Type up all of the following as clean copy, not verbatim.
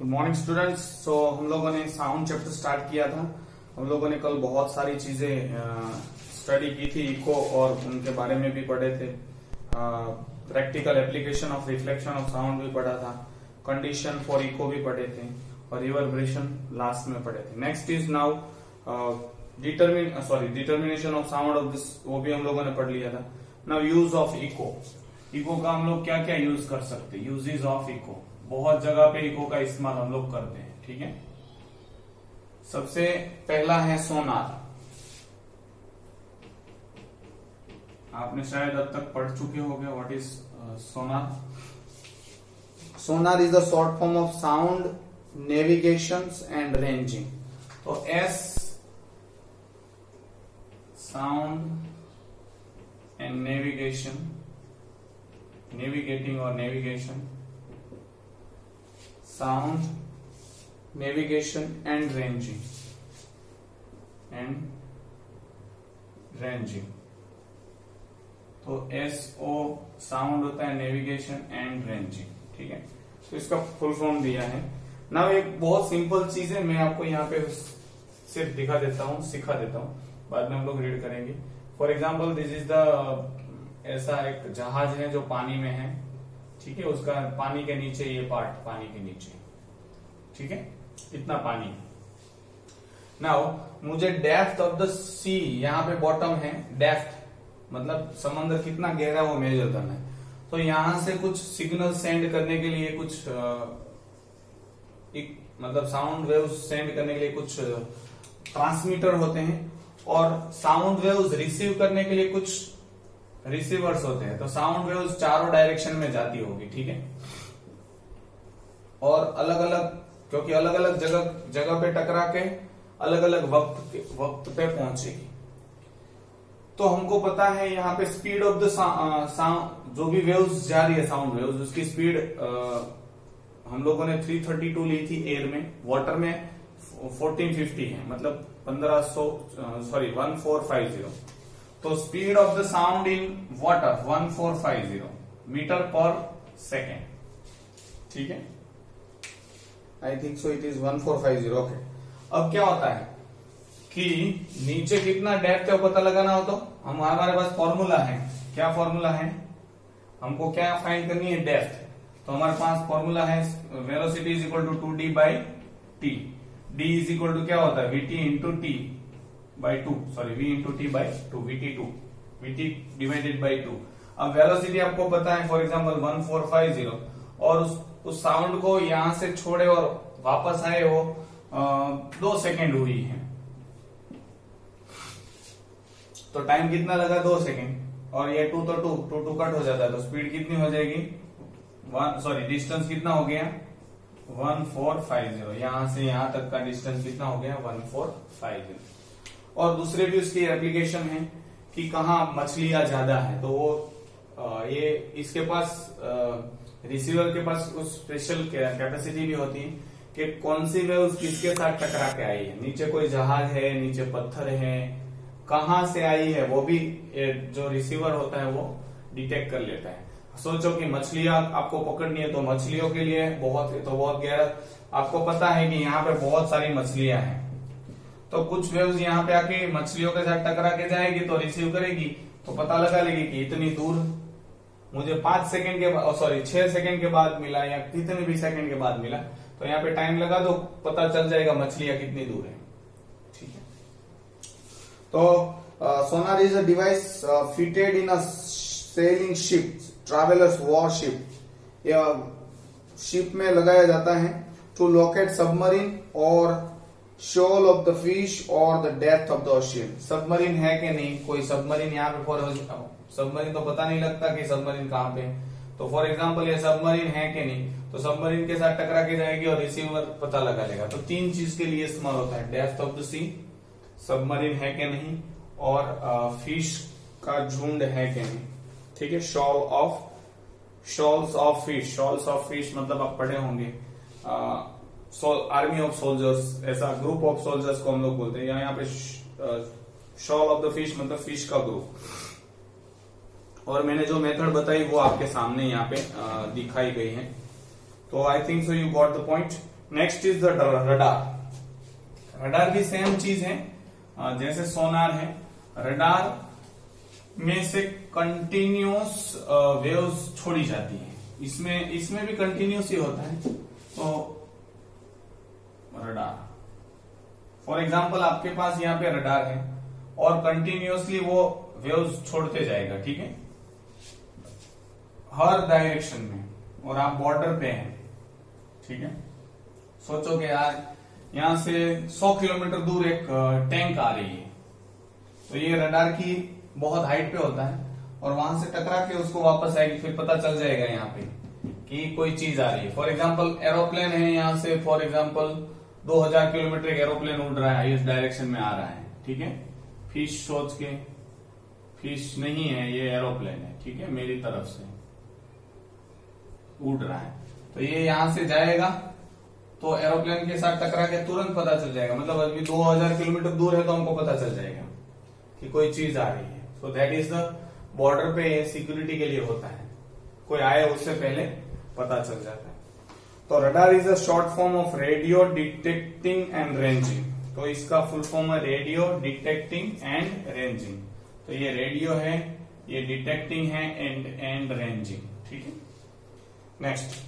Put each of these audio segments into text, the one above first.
Good morning students. सो हम लोगों ने साउंड चैप्टर स्टार्ट किया था। हम लोगों ने कल बहुत सारी चीजें स्टडी की थी, इको और उनके बारे में भी पढ़े थे। Practical application of reflection of sound भी पढ़ा था, कंडीशन फॉर इको भी पढ़े थे और रिवर्बरेशन लास्ट में पढ़े थे। Next is now determination of sound of this, वो भी हम लोगों ने पढ़ लिया था। Now use of echo. Echo का हम लोग क्या क्या यूज कर सकते हैं? यूजेस ऑफ इको, बहुत जगह पे इको का इस्तेमाल हम लोग करते हैं। ठीक है, सबसे पहला है सोनार। आपने शायद अब तक पढ़ चुके होंगे what is sonar. Sonar is the short form of sound navigation and ranging. तो S sound and navigation, navigating और navigation, sound navigation and ranging तो एसओ साउंड होता है, नेविगेशन एंड रेंजिंग। ठीक है, तो इसका फुल फॉर्म दिया है ना। एक बहुत सिंपल चीज है, मैं आपको यहाँ पे सिर्फ दिखा देता हूँ, सिखा देता हूँ, बाद में हम लोग रीड करेंगे। For example this is the, ऐसा एक जहाज है जो पानी में है। ठीक है, उसका पानी के नीचे ये पार्ट, पानी के नीचे, ठीक है, इतना पानी। नाउ मुझे डेप्थ ऑफ द सी, यहाँ पे बॉटम है, डेप्थ मतलब समंदर कितना गहरा वो मेजर करना है। तो यहां से कुछ सिग्नल सेंड करने के लिए कुछ मतलब साउंड वेव्स सेंड करने के लिए कुछ ट्रांसमीटर होते हैं, और साउंड वेव्स रिसीव करने के लिए कुछ रिसीवर्स होते हैं। तो साउंड वेव्स चारों डायरेक्शन में जाती होगी। ठीक है, और अलग अलग, क्योंकि अलग अलग जगह पे टकरा के अलग अलग वक्त पे पहुंचेगी। तो हमको पता है यहाँ पे स्पीड ऑफ द साउंड, जो भी वेव्स जा रही है साउंड वेव्स, उसकी स्पीड हम लोगों ने 332 ली थी एयर में, वाटर में 1450 है, मतलब 1450। तो speed of the sound in water 1450 meter per second. ठीक है, I think so it is 1450। Okay, अब क्या होता है कि नीचे कितना डेप्थ है वो पता लगाना हो तो हमारे पास फॉर्मूला है। क्या फॉर्मूला है? हमको क्या फाइंड करनी है? डेप्थ। तो हमारे पास फॉर्मूला है velocity is equal to 2d by T. D is equal to क्या होता है? VT into T by 2, sorry V into T by 2, VT divided by 2। अब वेलोसिटी आपको पता है, फॉर एग्जाम्पल 1450, और उस साउंड को यहां से छोड़े और वापस आए वो 2 सेकेंड हुई है। तो टाइम कितना लगा? 2 सेकेंड। और ये 2 तो 2 कट हो जाता है, तो स्पीड कितनी हो जाएगी? डिस्टेंस कितना हो गया? 1450। यहां से यहां तक का डिस्टेंस कितना हो गया? 1450। और दूसरे भी उसकी एप्लीकेशन है कि कहाँ मछलियां ज्यादा है, तो वो ये इसके पास रिसीवर के पास उस स्पेशल कैपेसिटी भी होती है कि कौन सी वेव किसके साथ टकरा के आई है। नीचे कोई जहाज है, नीचे पत्थर है, कहां से आई है वो भी जो रिसीवर होता है वो डिटेक्ट कर लेता है। सोचो कि मछलियां आपको पकड़नी है, तो मछलियों के लिए बहुत गहरा, आपको पता है कि यहाँ पे बहुत सारी मछलियां हैं, तो कुछ वेव्स यहाँ पे आके मछलियों के साथ टकरा के जाएगी, तो रिसीव करेगी, तो पता लगा लेगी कि इतनी दूर मुझे 5 सेकंड के बाद, 6 सेकंड के बाद मिला, या कितने भी सेकंड के बाद मिला, तो यहाँ पे टाइम लगा तो पता चल जाएगा मछलियां कितनी दूर है। ठीक है, तो sonar is a device fitted in a sailing ship, trawlers warship, या शिप में लगाया जाता है टू लोकेट सबमरीन और शोल ऑफ द फिश और the depth of the ocean. Submarine है कि नहीं, कोई सबमरीन यहाँ पे, सबमरीन तो पता नहीं लगता कि सबमरीन कहाँ पे है, तो फॉर एग्जांपल ये सबमरीन है कि नहीं, तो सबमरीन के साथ टकरा के जाएगी और रिसीवर पता लगा लेगा। तो 3 चीज के लिए इस्तेमाल होता है, depth of the sea, submarine है कि नहीं, और फिश का झुंड है कि नहीं। ठीक है, शॉल्स ऑफ फिश मतलब आप पढ़े होंगे, आर्मी ऑफ सोल्जर्स, ऐसा ग्रुप ऑफ सोल्जर्स को हम लोग बोलते हैं। यहाँ पे शॉल ऑफ द फिश मतलब फिश का ग्रुप। और मैंने जो मेथड बताई वो आपके सामने यहाँ पे दिखाई गई है। तो आई think so you got the point. Next is the radar. Radar भी सेम चीज है, जैसे सोनार है। रडार में से कंटिन्यूस वेव्स छोड़ी जाती है, इसमें भी कंटिन्यूस ही होता है। तो रडार, फॉर एग्जांपल आपके पास यहाँ पे रडार है और कंटिन्यूसली वो वेव्स छोड़ते जाएगा, ठीक है, हर डायरेक्शन में, और आप बॉर्डर पे हैं, ठीक है। सोचो कि यार यहां से 100 किलोमीटर दूर एक टैंक आ रही है, तो ये रडार की बहुत हाइट पे होता है और वहां से टकरा के उसको वापस आएगी, फिर पता चल जाएगा यहाँ पे कि कोई चीज आ रही है। फॉर एग्जांपल एरोप्लेन है, यहाँ से फॉर एग्जांपल 2000 किलोमीटर एक एरोप्लेन उड़ रहा है, इस डायरेक्शन में आ रहा है, ठीक है। फिश सोच के, फिश नहीं है, ये एरोप्लेन है, ठीक है, मेरी तरफ से उड़ रहा है, तो ये यहां से जाएगा तो एरोप्लेन के साथ टकरा के तुरंत पता चल जाएगा, मतलब अभी 2000 किलोमीटर दूर है तो हमको पता चल जाएगा कि कोई चीज आ रही है। So that is the border पे सिक्योरिटी के लिए होता है, कोई आए उससे पहले पता चल जाता है। तो radar is a short form of radio detecting and ranging. तो इसका फुल फॉर्म है रेडियो डिटेक्टिंग एंड रेंजिंग। तो ये रेडियो है, ये डिटेक्टिंग है एंड रेंजिंग, ठीक है। Next,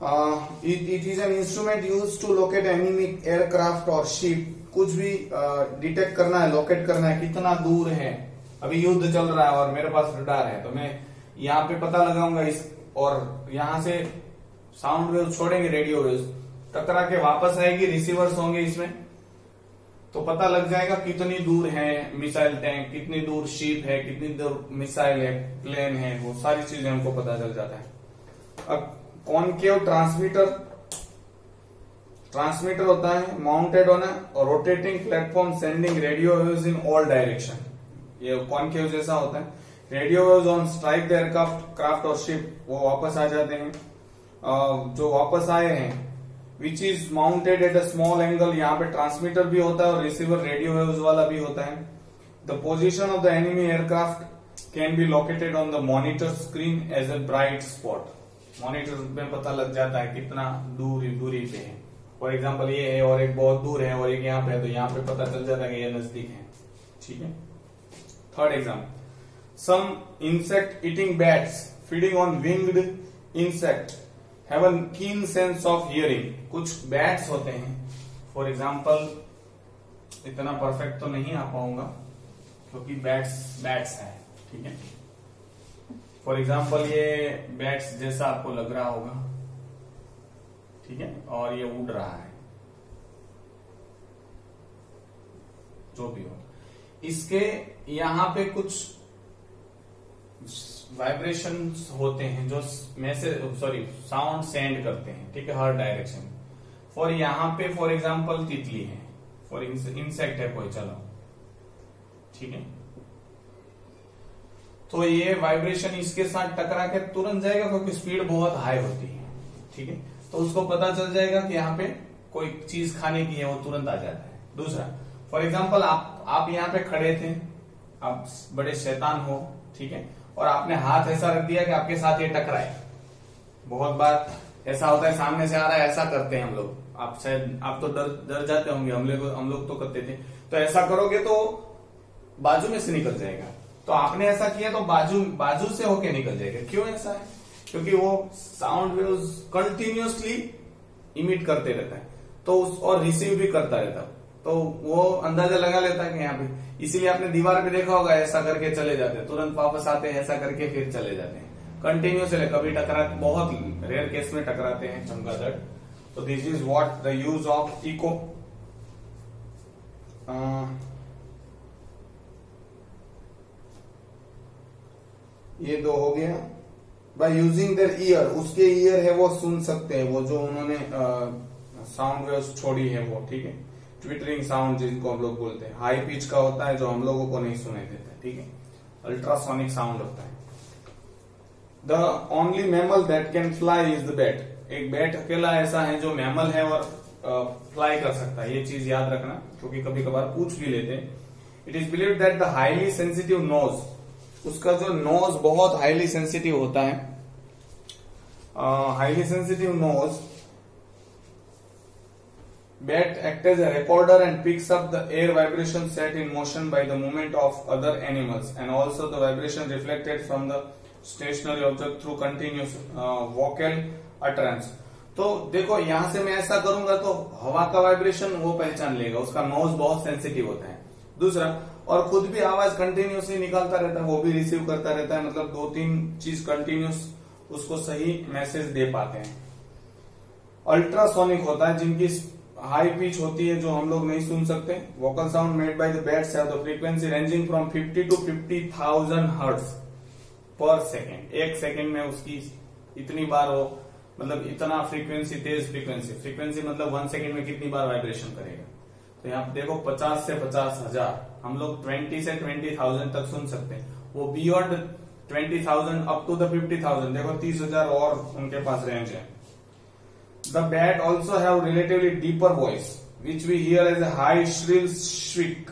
it is an instrument use to locate enemy aircraft और शिप। कुछ भी डिटेक्ट करना है, लोकेट करना है, कितना दूर है, अभी युद्ध चल रहा है और मेरे पास रडार है, तो मैं यहाँ पे पता लगाऊंगा इस, और यहाँ से साउंड वेव छोड़ेंगे, रेडियो वेव टकरा के वापस आएगी, रिसीवर्स होंगे इसमें, तो पता लग जाएगा कितनी दूर है मिसाइल टैंक, कितनी दूर शिप है, कितनी दूर मिसाइल है, प्लेन है, वो सारी चीजें हमको पता चल जाता है। अब कॉनकेव ट्रांसमीटर होता है, mounted on a rotating platform sending radio waves in all direction. ये कॉनकेव जैसा होता है, radio waves on strike the aircraft और शिप, वो वापस आ जाते हैं, जो वापस आए हैं, which is mounted at a small angle. यहाँ पे ट्रांसमीटर भी होता है और रिसीवर रेडियो वेव्स वाला भी होता है। The position of the enemy aircraft can be located on the monitor screen as a bright spot. Monitor में पता लग जाता है कितना दूरी पे है। फॉर एग्जाम्पल ये है और एक बहुत दूर है और एक यहाँ पे है, तो यहाँ पे पता चल जाता है कि ये नजदीक है, ठीक है। Third example, some insect eating bats feeding on winged insect have a keen sense of hearing. कुछ बैट्स होते हैं, फॉर एग्जाम्पल इतना परफेक्ट तो नहीं आ पाऊंगा क्योंकि बैट्स है, ठीक है। फॉर एग्जाम्पल ये बैट्स जैसा आपको लग रहा होगा, ठीक है, और ये उड़ रहा है, जो भी हो, इसके यहां पे कुछ वाइब्रेशंस होते हैं जो साउंड सेंड करते हैं, ठीक है, हर डायरेक्शन। फॉर यहां पे फॉर एग्जाम्पल तितली है, फॉर इंसेक्ट है कोई, चलो ठीक है, तो ये वाइब्रेशन इसके साथ टकरा के तुरंत जाएगा क्योंकि स्पीड बहुत हाई होती है, ठीक है, तो उसको पता चल जाएगा कि यहाँ पे कोई चीज खाने की है, वो तुरंत आ जाता है। दूसरा, फॉर एग्जाम्पल आप यहाँ पे खड़े थे, आप बड़े शैतान हो, ठीक है, और आपने हाथ ऐसा रख दिया कि आपके साथ ये टकराए। बहुत बार ऐसा होता है, सामने से आ रहा है, ऐसा करते हैं हम लोग, आप शायद आप तो डर जाते होंगे, हम लोग तो करते थे, तो ऐसा करोगे तो बाजू में से निकल जाएगा, तो आपने ऐसा किया तो बाजू से होके निकल जाएगा। क्यों ऐसा है? क्योंकि वो साउंड वेव्स कंटिन्यूअसली इमिट करते रहता है, तो और रिसीव भी करता रहता है, तो वो अंदाजा लगा लेता है कि यहाँ पे, इसीलिए आपने दीवार पे देखा होगा, ऐसा करके चले जाते हैं, तुरंत वापस आते हैं, ऐसा करके फिर चले जाते हैं, कंटिन्यूअसली। कभी बहुत रेयर केस में टकराते हैं चमगादड़। तो this is what the use of echo. ये दो हो गया। बाय यूजिंग देयर ईयर, उसके ईयर है वो सुन सकते हैं, वो जो उन्होंने साउंड वेव्स छोड़ी है वो, ठीक है, ट्विटरिंग साउंड जिनको हम लोग बोलते हैं, हाई पिच का होता है जो हम लोगों को नहीं सुनाई देता, ठीक है, अल्ट्रासोनिक साउंड होता है। The only mammal that can fly is the bat. एक बैट अकेला ऐसा है जो मैमल है और फ्लाई कर सकता है, ये चीज याद रखना क्योंकि कभी कभार पूछ भी लेते हैं। It is believe that the highly sensitive nose, उसका जो नोज बहुत हाईली सेंसिटिव होता है, highly sensitive nose Bat acts as a recorder and picks up the air vibration set in motion by the movement of other animals and also the vibration reflected from the stationary object through continuous vocal utterance. तो देखो यहां से मैं ऐसा करूंगा तो हवा का वाइब्रेशन वो पहचान लेगा, उसका नोज बहुत सेंसिटिव होता है। दूसरा, और खुद भी आवाज कंटिन्यूसली निकालता रहता है, वो भी रिसीव करता रहता है, मतलब 2-3 चीज कंटिन्यूस उसको सही मैसेज दे पाते हैं। अल्ट्रासोनिक होता है जिनकी हाई पिच होती है जो हम लोग नहीं सुन सकते। Vocal sound made by the bats have the frequency ranging from 50 to 50,000 hertz पर सेकेंड। एक सेकेंड में उसकी इतनी बार हो, मतलब इतना फ्रीक्वेंसी, तेज फ्रीक्वेंसी मतलब 1 सेकेंड में कितनी बार वाइब्रेशन करेगा। तो यहाँ देखो 50 से 50,000, हम लोग 20 से 20,000 तक सुन सकते हैं। वो बियॉन्ड 20,000 अप टू द 50,000 देखो 30,000 और उनके पास रेंज है। The bat also have relatively deeper voice, which we hear as a high shrill shriek.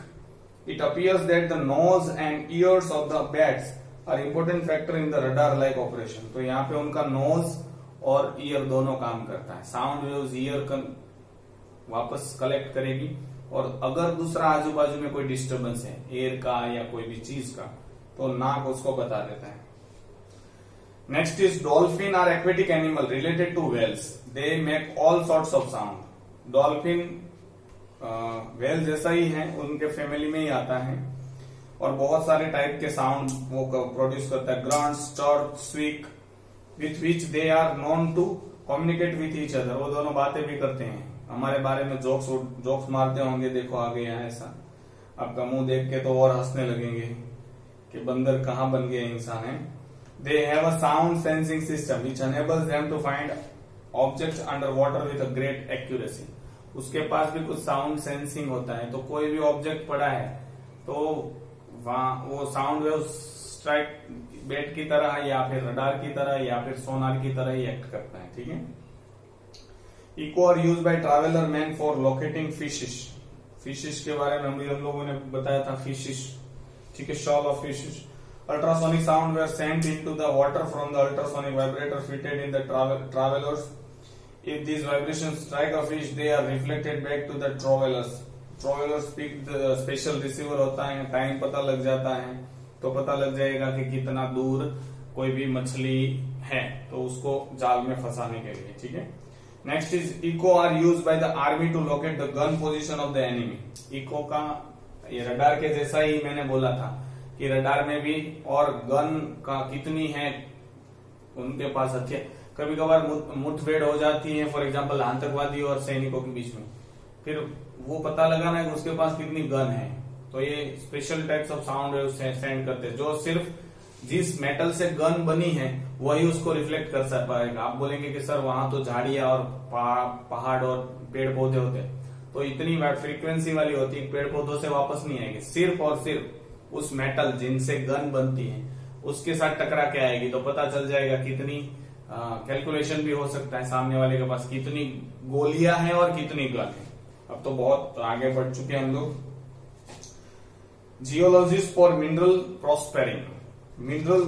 It appears that the nose and ears of the bats are important factor in the radar-like operation. तो यहाँ पे उनका nose और ear दोनों काम करता है। Sound waves ear वापस कलेक्ट करेगी और अगर दूसरा आजू बाजू में कोई डिस्टर्बेंस है एयर का या कोई भी चीज का, तो नाक उसको बता देता है। Next is dolphin are aquatic animal related to whales. They make all sorts of sound. Dolphin whale जैसा ही है, उनके फैमिली में ही आता है और बहुत सारे टाइप के साउंड वो प्रोड्यूस करता है। grunts, chirp, squeak, with which they are known to communicate with each other. वो दोनों बातें भी करते हैं, हमारे बारे में जोक्स मारते होंगे। देखो आगे यहाँ ऐसा, आपका मुंह देख के तो और हंसने लगेंगे कि बंदर कहाँ बन गए इंसान है। They have a sound sensing system which enables them to find objects underwater with a great accuracy. उसके पास भी कुछ साउंड सेंसिंग होता है, तो कोई भी ऑब्जेक्ट पड़ा है तो वहां वो साउंड वेव स्ट्राइक बेट की तरह या फिर रडार की तरह या फिर सोनार की तरह ही एक्ट करता है। ठीक है। Echo are use by trawler man for locating fishes. Fishes के बारे में हम लोगों ने बताया था, फिशिश, ठीक है, shoal of fishes. Ultrasonic sound were sent into the water from the ultrasonic vibrator fitted in the travelers. If these vibrations strike a fish, they are reflected back to the travelers. Travelers pick the special receiver होता है, time पता लग जाता है तो पता लग जाएगा कि कितना दूर कोई भी मछली है, तो उसको जाल में फंसाने के लिए। ठीक है। Next is echo are use by the army to locate the gun position of the enemy. Echo का ये रडार के जैसा ही मैंने बोला था कि रडार में भी और गन का कितनी है उनके पास हथियार। कभी कभार मुठभेड़ हो जाती है, फॉर एग्जांपल आतंकवादी और सैनिकों के बीच में, फिर वो पता लगाना है कि उसके पास कितनी गन है, तो ये special types of sound wave send करते हैं जो सिर्फ जिस मेटल से गन बनी है वही उसको रिफ्लेक्ट कर पाएगा। आप बोलेंगे कि सर वहां तो झाड़ियां और पहाड़ और पेड़ पौधे होते हैं, तो इतनी फ्रीक्वेंसी वाली होती है, पेड़ पौधों से वापस नहीं आएगी, सिर्फ और सिर्फ उस मेटल जिनसे गन बनती है उसके साथ टकरा के आएगी, तो पता चल जाएगा कितनी कैलकुलेशन भी हो सकता है सामने वाले के पास कितनी गोलियां हैं और कितनी गन है। अब तो बहुत आगे बढ़ चुके हैं हम लोग। Geologist for mineral prospering. Mineral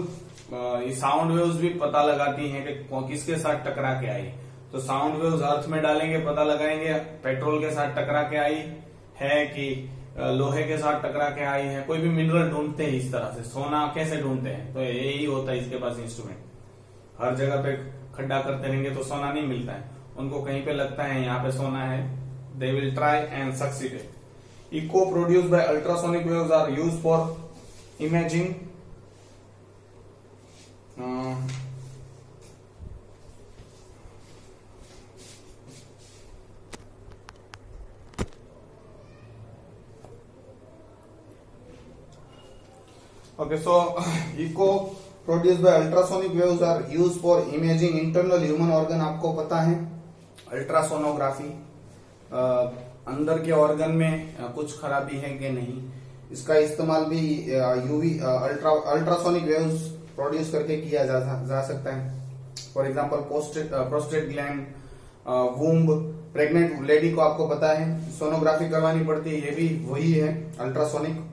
sound waves भी पता लगाती हैं कि किसके साथ टकरा के आई, तो साउंड वेव्स अर्थ में डालेंगे, पता लगाएंगे पेट्रोल के साथ टकरा के आई है कि लोहे के साथ टकरा के आई है। कोई भी मिनरल ढूंढते हैं इस तरह से, सोना कैसे ढूंढते हैं, तो यही होता है इसके पास इंस्ट्रूमेंट। हर जगह पे खड्डा करते रहेंगे तो सोना नहीं मिलता है, उनको कहीं पे लगता है यहाँ पे सोना है, they will try and succeed. Echo produce by ultrasonic waves are use for imaging Okay, so echo produced by ultrasonic waves are used for imaging internal human organ. आपको पता है अल्ट्रासोनोग्राफी, अंदर के ऑर्गन में कुछ खराबी है कि नहीं, इसका इस्तेमाल भी यूवी अल्ट्रासोनिक वेव्स प्रोड्यूस करके किया जा सकता है। For example prostate gland, womb, pregnant lady को आपको पता है सोनोग्राफी करवानी पड़ती है, ये भी वही है अल्ट्रासोनिक।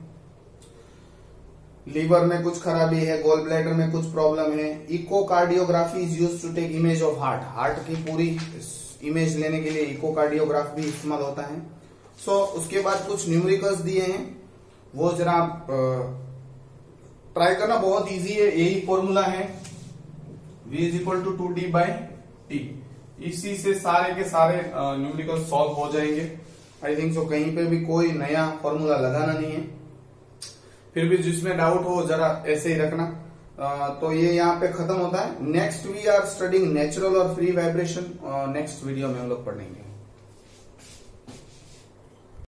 लीवर में कुछ खराबी है, गोल ब्लैडर में कुछ प्रॉब्लम है, echocardiography is used to take image of heart. Heart की पूरी इमेज लेने के लिए इकोकार्डियोग्राफ भी इस्तेमाल होता है। सो उसके बाद कुछ न्यूमेरिकल्स दिए हैं, वो जरा आप ट्राई करना, बहुत इजी है। यही फॉर्मूला है v is equal to 2d/t। इसी से सारे के सारे न्यूमेरिकल सॉल्व हो जाएंगे। आई थिंक सो कहीं पे भी कोई नया फॉर्मूला लगाना नहीं है। फिर भी जिसमें डाउट हो जरा ऐसे ही रखना। तो ये यहाँ पे खत्म होता है। Next we are studying natural और फ्री वाइब्रेशन। नेक्स्ट वीडियो में हम लोग पढ़ेंगे।